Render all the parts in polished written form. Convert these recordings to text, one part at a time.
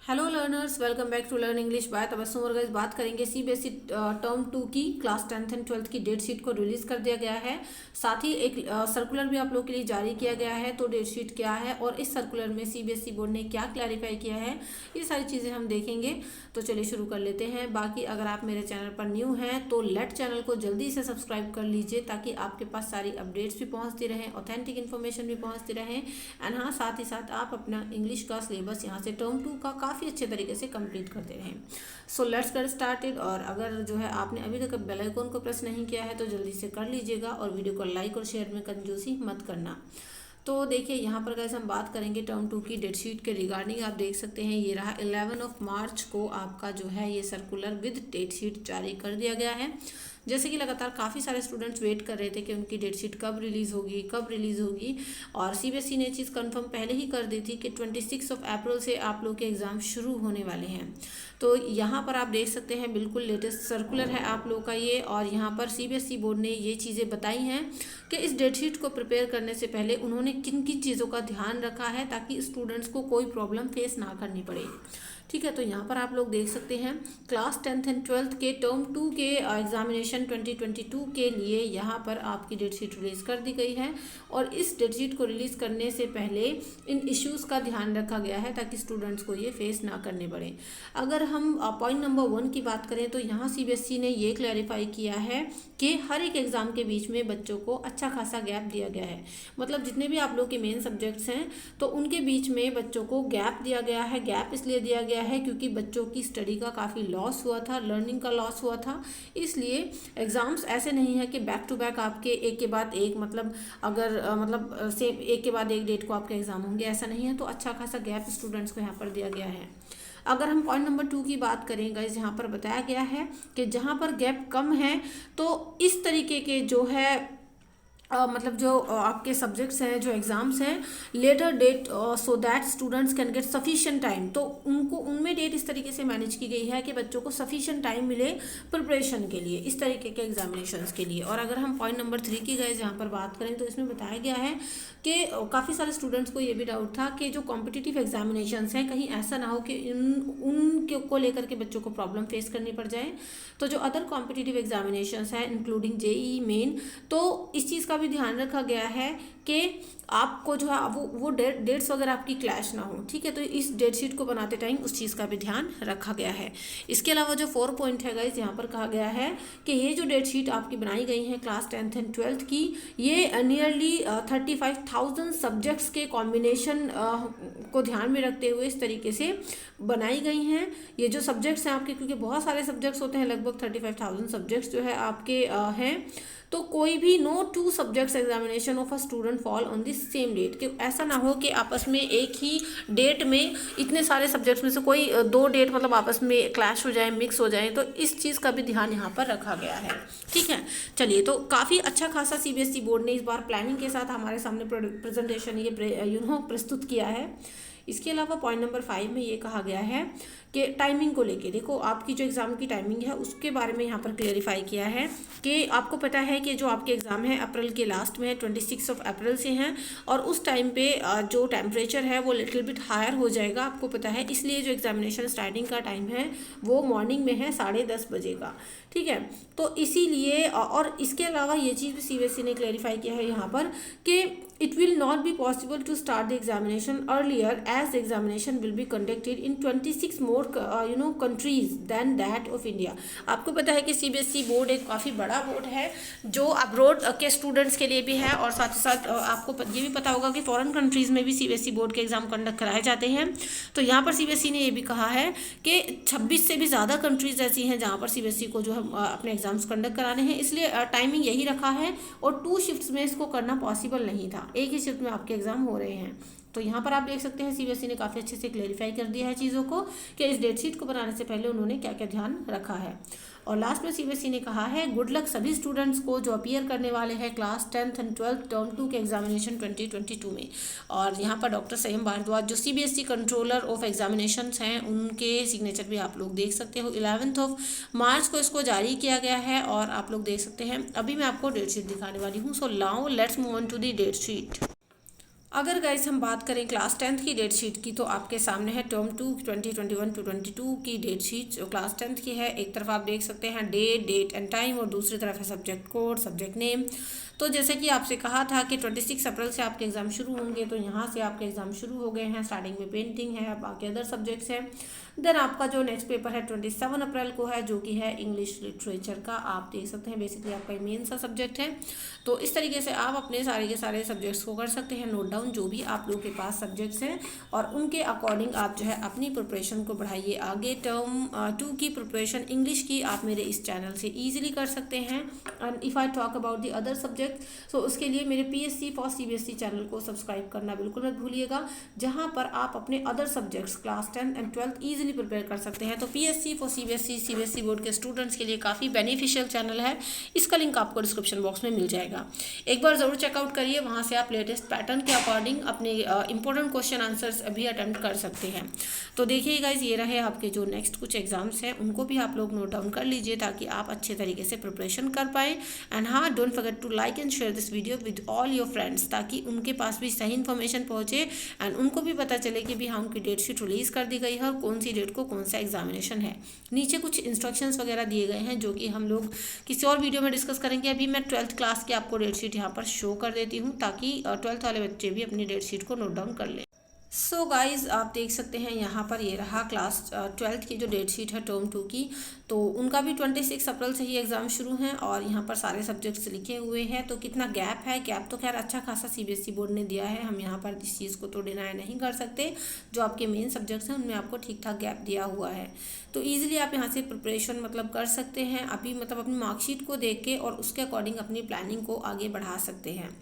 Hello learners, welcome back to learn English by Tabassum. और guys बात करेंगे सीबीएसई टर्म 2 की क्लास 10th एंड 12th की डेट शीट को रिलीज कर दिया गया है। साथ ही एक सर्कुलर भी आप लोग के लिए जारी किया गया है। तो डेट शीट क्या है और इस सर्कुलर में सीबीएसई बोर्ड ने क्या क्लैरिफाई किया है, ये सारी चीज़ें हम देखेंगे। तो चलिए शुरू कर लेते हैं। बाकी अगर आप मेरे चैनल पर न्यू हैं तो लेट चैनल को जल्दी से सब्सक्राइब कर लीजिए ताकि आपके पास सारी अपडेट्स भी पहुँचती रहें, ऑथेंटिक इन्फॉर्मेशन भी पहुँचती रहें। एंड हाँ, साथ ही साथ आप अपना इंग्लिश का सिलेबस यहाँ से टर्म 2 का काफ़ी अच्छे तरीके से कंप्लीट करते रहें। So let's get started. और अगर जो है आपने अभी तक बेल आइकन को प्रेस नहीं किया है तो जल्दी से कर लीजिएगा और वीडियो को लाइक और शेयर में कंजूसी मत करना। तो देखिए यहाँ पर गाइस हम बात करेंगे टर्म 2 की डेट शीट के रिगार्डिंग। आप देख सकते हैं ये रहा 11 मार्च को आपका जो है ये सर्कुलर विद डेट शीट जारी कर दिया गया है। जैसे कि लगातार काफ़ी सारे स्टूडेंट्स वेट कर रहे थे कि उनकी डेट शीट कब रिलीज़ होगी और सीबीएसई ने चीज़ कंफर्म पहले ही कर दी थी कि 26 अप्रैल से आप लोग के एग्ज़ाम शुरू होने वाले हैं। तो यहाँ पर आप देख सकते हैं बिल्कुल लेटेस्ट सर्कुलर है आप लोग का ये। और यहाँ पर सीबीएसई बोर्ड ने ये चीज़ें बताई हैं कि इस डेट शीट को प्रिपेयर करने से पहले उन्होंने किन किन चीज़ों का ध्यान रखा है ताकि स्टूडेंट्स को कोई प्रॉब्लम फेस ना करनी पड़े। ठीक है, तो यहाँ पर आप लोग देख सकते हैं क्लास 10th एंड 12th के टर्म 2 के एग्जामिनेशन 2022 के लिए यहाँ पर आपकी डेट शीट रिलीज़ कर दी गई है। और इस डेट शीट को रिलीज़ करने से पहले इन इश्यूज़ का ध्यान रखा गया है ताकि स्टूडेंट्स को ये फेस ना करने पड़े। अगर हम पॉइंट नंबर 1 की बात करें तो यहाँ सीबीएसई ने ये क्लैरिफाई किया है कि हर एक एग्ज़ाम के बीच में बच्चों को अच्छा खासा गैप दिया गया है। मतलब जितने भी आप लोग के मेन सब्जेक्ट्स हैं तो उनके बीच में बच्चों को गैप दिया गया है। गैप इसलिए दिया गया है क्योंकि बच्चों की स्टडी का काफ़ी लॉस हुआ था, लर्निंग का लॉस हुआ था। इसलिए एग्ज़ाम्स ऐसे नहीं है कि बैक टू बैक आपके एक के बाद एक, मतलब अगर सेम एक के बाद एक डेट को आपके एग्ज़ाम होंगे, ऐसा नहीं है। तो अच्छा खासा गैप स्टूडेंट्स को यहाँ पर दिया गया है। अगर हम पॉइंट नंबर 2 की बात करें गाइस, यहाँ पर बताया गया है कि जहाँ पर गैप कम है तो इस तरीके के जो है मतलब जो आपके सब्जेक्ट्स हैं, जो एग्ज़ाम्स हैं, later date so that students can get sufficient time. तो उनको उनमें डेट इस तरीके से मैनेज की गई है कि बच्चों को सफिशिएंट टाइम मिले प्रिपरेशन के लिए, इस तरीके के एग्जामिनेशंस के लिए। और अगर हम पॉइंट नंबर 3 की गाइस यहाँ पर बात करें तो इसमें बताया गया है कि काफ़ी सारे स्टूडेंट्स को ये भी डाउट था कि जो कॉम्पिटिटिव एग्जामिनेशंस हैं कहीं ऐसा ना हो कि उनको लेकर के बच्चों को प्रॉब्लम फेस करनी पड़ जाए। तो जो अदर कॉम्पिटिटिव एग्जामिनेशंस हैं इंक्लूडिंग जेईई मेन, तो इस चीज़ का भी ध्यान रखा गया है कि आपको जो है वो डेट्स वगैरह आपकी क्लैश ना हो। ठीक है, तो इस डेट शीट को बनाते टाइम उस चीज़ का भी ध्यान रखा गया है। इसके अलावा जो 4 पॉइंट है गाइस, यहाँ पर कहा गया है कि ये जो डेट शीट आपकी बनाई गई है क्लास 10th एंड 12th की, ये नियरली 35,000 सब्जेक्ट्स के कॉम्बिनेशन को ध्यान में रखते हुए इस तरीके से बनाई गई हैं। ये जो सब्जेक्ट्स हैं आपके, क्योंकि बहुत सारे सब्जेक्ट्स होते हैं, लगभग 35,000 सब्जेक्ट्स जो है आपके हैं, तो कोई भी no 2 subjects examination of a student fall on the same date. कि ऐसा ना हो कि आपस में एक ही डेट में इतने सारे सब्जेक्ट्स में से कोई 2 डेट मतलब आपस में क्लैश हो जाए, मिक्स हो जाए। तो इस चीज़ का भी ध्यान यहाँ पर रखा गया है। ठीक है, चलिए, तो काफ़ी अच्छा खासा सीबीएसई बोर्ड ने इस बार प्लानिंग के साथ हमारे सामने प्रेजेंटेशन ये प्रस्तुत किया है। इसके अलावा पॉइंट नंबर 5 में ये कहा गया है कि टाइमिंग को लेके, देखो आपकी जो एग्ज़ाम की टाइमिंग है उसके बारे में यहाँ पर क्लेरिफाई किया है कि आपको पता है कि जो आपके एग्ज़ाम है अप्रैल के लास्ट में है, 26 अप्रैल से हैं। और उस टाइम पे जो टेम्परेचर है वो लिटिल बिट हायर हो जाएगा, आपको पता है। इसलिए जो एग्जामिनेशन स्टार्टिंग का टाइम है वो मॉर्निंग में है 10:30 बजे का। ठीक है, तो इसीलिए और इसके अलावा ये चीज़ भी सीबीएसई ने क्लेरिफाई किया है यहाँ पर कि it will not be possible to start the examination earlier as examination will be conducted in 26 more countries than that of India. आपको पता है कि सीबीएसई बोर्ड एक काफ़ी बड़ा बोर्ड है जो अब्रॉड के स्टूडेंट्स के लिए भी है। और साथ ही साथ आपको ये भी पता होगा कि फॉरेन कंट्रीज़ में भी सीबीएसई बोर्ड के एग्ज़ाम कंडक्ट कराए जाते हैं। तो यहाँ पर सीबीएसई ने ये भी कहा है कि 26 से भी ज़्यादा कंट्रीज़ ऐसी हैं जहाँ पर सीबीएसई को जो है अपने एग्ज़ाम्स कंडक्ट कराने हैं। इसलिए टाइमिंग यही रखा है और 2 शिफ्ट्स में इसको करना पॉसिबल नहीं था, एक ही शिफ्ट में आपके एग्ज़ाम हो रहे हैं। तो यहाँ पर आप देख सकते हैं सीबीएसई ने काफ़ी अच्छे से क्लेरिफाई कर दिया है चीज़ों को कि इस डेट शीट को बनाने से पहले उन्होंने क्या क्या ध्यान रखा है। और लास्ट में सीबीएसई ने कहा है गुड लक सभी स्टूडेंट्स को जो अपीयर करने वाले हैं class 10th and 12th term 2 के एग्जामिनेशन 2022 में। और यहाँ पर डॉक्टर संयम भारद्वाज जो सीबीएसई कंट्रोलर ऑफ एग्जामिनेशंस हैं उनके सिग्नेचर भी आप लोग देख सकते हो। 11 मार्च को इसको जारी किया गया है और आप लोग देख सकते हैं। अभी मैं आपको डेट शीट दिखाने वाली हूँ। So now let's move on to the date sheet. अगर गाइस हम बात करें क्लास 10th की डेट शीट की, तो आपके सामने है टर्म 2 2021 टू 22 की डेट शीट जो क्लास 10th की है। एक तरफ आप देख सकते हैं डेट एंड टाइम, और दूसरी तरफ है सब्जेक्ट कोड, सब्जेक्ट नेम। तो जैसे कि आपसे कहा था कि 26 अप्रैल से आपके एग्ज़ाम शुरू होंगे, तो यहाँ से आपके एग्ज़ाम शुरू हो गए हैं। स्टार्टिंग में पेंटिंग है, बाकी अदर सब्जेक्ट्स हैं। देन आपका जो नेक्स्ट पेपर है 27 अप्रैल को है, जो कि है इंग्लिश लिटरेचर का। आप देख सकते हैं बेसिकली आपका मेन सा सब्जेक्ट है। तो इस तरीके से आप अपने सारे के सारे सब्जेक्ट्स को कर सकते हैं नोट डाउन, जो भी आप लोगों के पास सब्जेक्ट्स हैं, और उनके अकॉर्डिंग आप जो है अपनी प्रिपरेशन को बढ़ाइए आगे। टर्म 2 की प्रिपरेशन इंग्लिश की आप मेरे इस चैनल से ईजिली कर सकते हैं। And if I talk about the other subject, so उसके लिए मेरे PSC फॉर CBSE चैनल को सब्सक्राइब करना बिल्कुल मत भूलिएगा, जहाँ पर आप अपने other subjects class 10 and 12 easily prepare कर सकते हैं। तो PSC फॉर CBSE बोर्ड के स्टूडेंट्स के लिए काफ़ी बेनिफिशियल चैनल है। इसका लिंक आपको डिस्क्रिप्शन बॉक्स में मिल जाएगा, एक बार ज़रूर चेकआउट करिए। वहाँ से आप लेटेस्ट पैटर्न के अकॉर्डिंग अपने इंपॉर्टेंट क्वेश्चन आंसर्स भी अटेम्प्ट कर सकते हैं। तो देखिए गाइज, ये रहे आपके जो नेक्स्ट कुछ एग्जाम्स हैं, उनको भी आप लोग नोट डाउन कर लीजिए ताकि आप अच्छे तरीके से प्रिपरेशन कर पाएँ। एंड हाँ, don't forget to like and share this video with all your friends, ताकि उनके पास भी सही इन्फॉर्मेशन पहुँचे एंड उनको भी पता चले कि भी हाँ, उनकी डेट शीट रिलीज़ कर दी गई है और कौन सी डेट को कौन सा एग्जामिनेशन है। नीचे कुछ इंस्ट्रक्शंस वगैरह दिए गए हैं जो कि हम लोग किसी और वीडियो में डिस्कस करेंगे। अभी मैं 12th क्लास की आपको डेट शीट यहाँ पर शो कर देती हूँ, ताकि 12th वाले बच्चे भी अपनी डेट शीट को नोट डाउन कर लें। सो गाइज़, आप देख सकते हैं यहाँ पर ये रहा क्लास 12th की जो डेट शीट है टर्म 2 की। तो उनका भी 26 अप्रैल से ही एग्ज़ाम शुरू हैं, और यहाँ पर सारे सब्जेक्ट्स लिखे हुए हैं। तो कितना गैप है, गैप तो खैर अच्छा खासा CBSE बोर्ड ने दिया है, हम यहाँ पर इस चीज़ को तो डिनाई नहीं कर सकते। जो आपके मेन सब्जेक्ट्स हैं उनमें आपको ठीक ठाक गैप दिया हुआ है। तो ईजिली आप यहाँ से प्रिपरेशन मतलब कर सकते हैं अभी, मतलब अपनी मार्कशीट को देख के, और उसके अकॉर्डिंग अपनी प्लानिंग को आगे बढ़ा सकते हैं।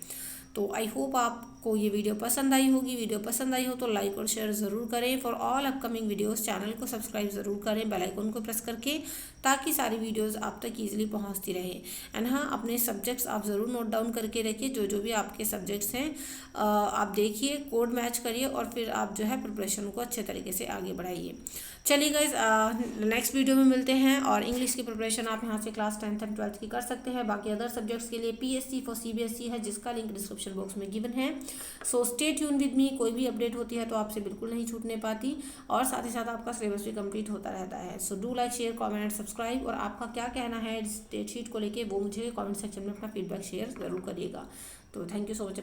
तो आई होप आपको ये वीडियो पसंद आई होगी। वीडियो पसंद आई हो तो लाइक और शेयर ज़रूर करें। For all upcoming videos channel को सब्सक्राइब ज़रूर करें बेल आइकन को प्रेस करके, ताकि सारी वीडियोस आप तक ईजिली पहुंचती रहे। एंड हाँ, अपने सब्जेक्ट्स आप ज़रूर नोट डाउन करके रखिए, जो जो भी आपके सब्जेक्ट्स हैं आप देखिए, कोड मैच करिए, और फिर आप जो है प्रिपरेशन को अच्छे तरीके से आगे बढ़ाइए। चलिए गाइज, नेक्स्ट वीडियो में मिलते हैं। और इंग्लिश की प्रिपरेशन आप यहाँ से क्लास 10th एंड 12th की कर सकते हैं। बाकी अदर सब्जेक्ट्स के लिए PSC फॉर CBSE है, जिसका लिंक डिस्क्रिप्शन बॉक्स में गिवन है। So stay tune with me. कोई भी अपडेट होती है तो आपसे बिल्कुल नहीं छूटने पाती, और साथ ही साथ आपका सिलेबस भी कंप्लीट होता रहता है। So do like, share, comment, subscribe. और आपका क्या कहना है डेट शीट को लेके, वो मुझे कॉमेंट सेक्शन में अपना फीडबैक शेयर ज़रूर करिएगा। तो थैंक यू सो मच।